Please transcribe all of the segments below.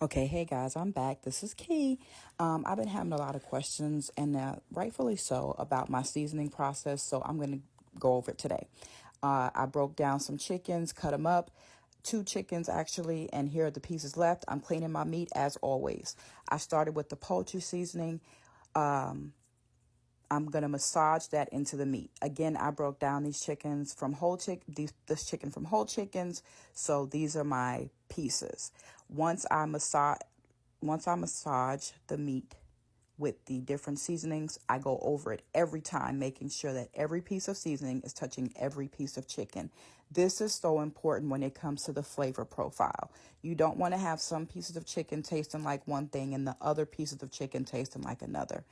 Okay, hey guys, I'm back. This is Key. I've been having a lot of questions, and rightfully so, about my seasoning process, so I'm going to go over it today. I broke down some chickens, cut them up, two chickens actually, and here are the pieces left. I'm cleaning my meat as always. I started with the poultry seasoning. I'm going to massage that into the meat. Again, I broke down these chickens from this chicken from whole chickens. So these are my pieces. Once I massage the meat with the different seasonings, I go over it every time, making sure that every piece of seasoning is touching every piece of chicken. This is so important when it comes to the flavor profile. You don't want to have some pieces of chicken tasting like one thing and the other pieces of chicken tasting like another.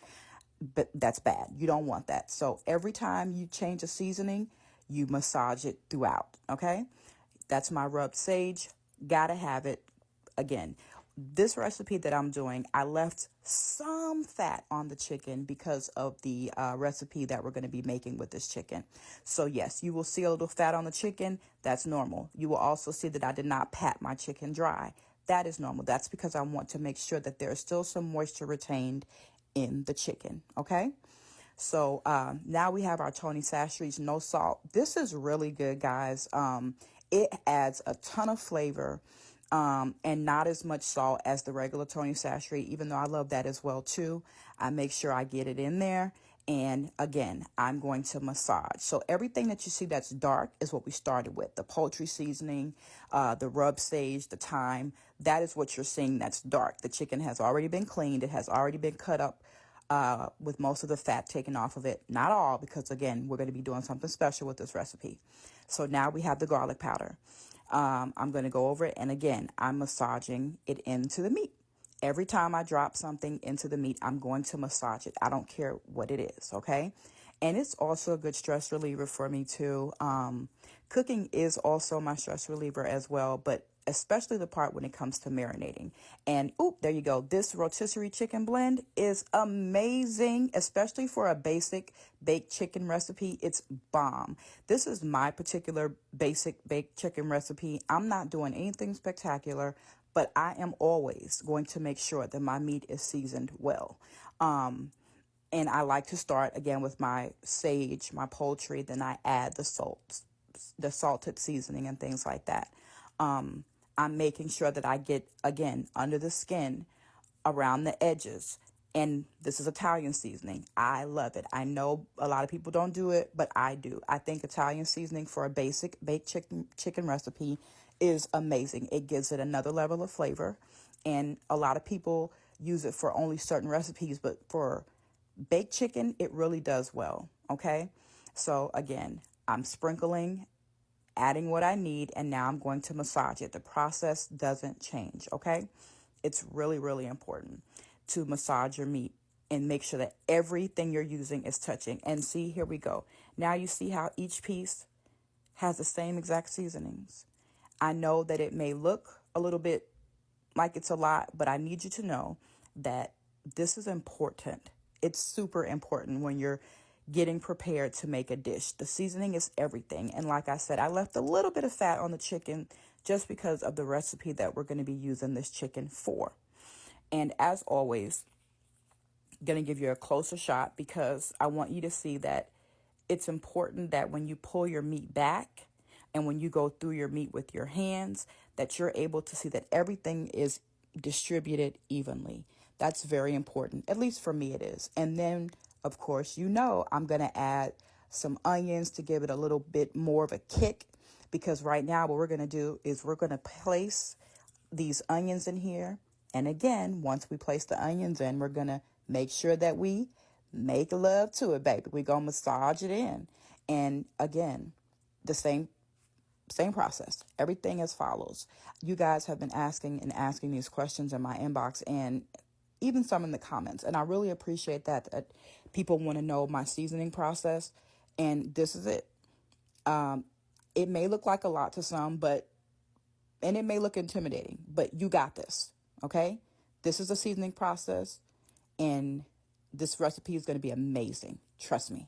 But that's bad. You don't want that. So every time you change a seasoning, you massage it throughout. Okay. That's my rubbed sage. Gotta have it. Again, this recipe that I'm doing, I left some fat on the chicken because of the recipe that we're going to be making with this chicken. So yes, you will see a little fat on the chicken. That's normal. You will also see that I did not pat my chicken dry. That is normal. That's because I want to make sure that there is still some moisture retained in the chicken. Okay. So now we have our Tony Chachere's no salt. This is really good, guys. It adds a ton of flavor and not as much salt as the regular Tony Chachere, even though I love that as well too. I make sure I get it in there. And again, I'm going to massage. So everything that you see that's dark is what we started with. The poultry seasoning, the rub sage, the thyme. That is what you're seeing that's dark. The chicken has already been cleaned. It has already been cut up with most of the fat taken off of it. Not all, because again, we're going to be doing something special with this recipe. So now we have the garlic powder. I'm going to go over it. And again, I'm massaging it into the meat. Every time I drop something into the meat, I'm going to massage it. I don't care what it is, okay? And it's also a good stress reliever for me too. Cooking is also my stress reliever as well, but especially the part when it comes to marinating. And there you go. This rotisserie chicken blend is amazing, especially for a basic baked chicken recipe. It's bomb. This is my particular basic baked chicken recipe. I'm not doing anything spectacular, but I am always going to make sure that my meat is seasoned well. And I like to start again with my sage, my poultry, then I add the salt, the salted seasoning and things like that. I'm making sure that I get, again, under the skin, around the edges. And this is Italian seasoning. I love it. I know a lot of people don't do it, but I do. I think Italian seasoning for a basic baked chicken recipe is amazing. It gives it another level of flavor. And a lot of people use it for only certain recipes, but for baked chicken, it really does well. Okay. So again, I'm sprinkling, adding what I need, and now I'm going to massage it. The process doesn't change. Okay. It's really, really important to massage your meat and make sure that everything you're using is touching. And see, here we go. Now you see how each piece has the same exact seasonings. I know that it may look a little bit like it's a lot, but I need you to know that this is important. It's super important when you're getting prepared to make a dish. The seasoning is everything. And like I said, I left a little bit of fat on the chicken just because of the recipe that we're going to be using this chicken for. And as always, going to give you a closer shot because I want you to see that it's important that when you pull your meat back and when you go through your meat with your hands, that you're able to see that everything is distributed evenly. That's very important. At least for me it is. And then, of course, I'm going to add some onions to give it a little bit more of a kick, because right now what we're going to do is we're going to place these onions in here. And again, once we place the onions in, we're going to make sure that we make love to it, baby. We're going to massage it in. And again, the same process. Everything as follows. You guys have been asking these questions in my inbox and even some in the comments. And I really appreciate that people want to know my seasoning process. And this is it. It may look like a lot to some, and it may look intimidating, but you got this. Okay. This is a seasoning process, and this recipe is going to be amazing. Trust me.